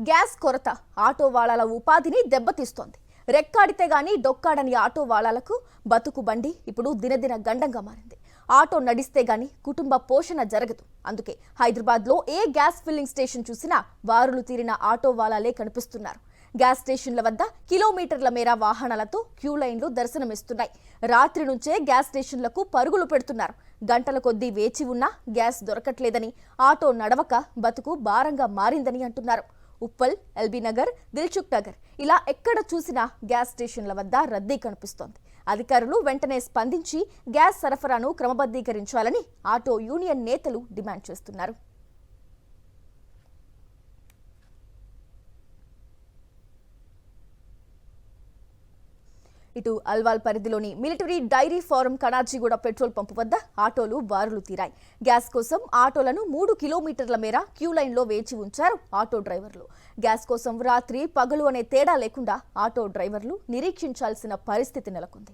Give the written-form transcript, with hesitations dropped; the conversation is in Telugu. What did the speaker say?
గ్యాస్ కొరత ఆటో వాలాల ఉపాధిని దెబ్బతీస్తోంది. రెక్కాడితే గాని డొక్కాడని ఆటో వాలాలకు బతుకు బండి ఇప్పుడు దినదిన గండంగా మారింది. ఆటో నడిస్తే గాని కుటుంబ పోషణ జరగదు. అందుకే హైదరాబాద్లో ఏ గ్యాస్ ఫిల్లింగ్ స్టేషన్ చూసినా వారులు తీరిన ఆటో వాలాలే కనిపిస్తున్నారు. గ్యాస్ స్టేషన్ల వద్ద కిలోమీటర్ల మేర వాహనాలతో క్యూ లైన్లు దర్శనమిస్తున్నాయి. రాత్రి నుంచే గ్యాస్ స్టేషన్లకు పరుగులు పెడుతున్నారు. గంటల కొద్దీ వేచి ఉన్నా గ్యాస్ దొరకట్లేదని, ఆటో నడవక బతుకు భారంగా మారిందని అంటున్నారు. ఉప్పల్, ఎల్బీ నగర్, దిల్సుఖ్ నగర్ ఇలా ఎక్కడ చూసినా గ్యాస్ స్టేషన్ల వద్ద రద్దీ కనిపిస్తోంది. అధికారులు వెంటనే స్పందించి గ్యాస్ సరఫరాను క్రమబద్ధీకరించాలని ఆటో యూనియన్ నేతలు డిమాండ్ చేస్తున్నారు. ఇటు అల్వాల్ పరిధిలోని military dairy farm Kanajiguda petrol pump వద్ద ఆటోలు బారులు తీరాయి. గ్యాస్ కోసం ఆటోలను 3 కిలోమీటర్ల మేర క్యూ లైన్లో వేచి ఉంచారు ఆటో డ్రైవర్లు. గ్యాస్ కోసం రాత్రి పగలు అనే తేడా లేకుండా ఆటో డ్రైవర్లు నిరీక్షించాల్సిన పరిస్థితి నెలకొంది.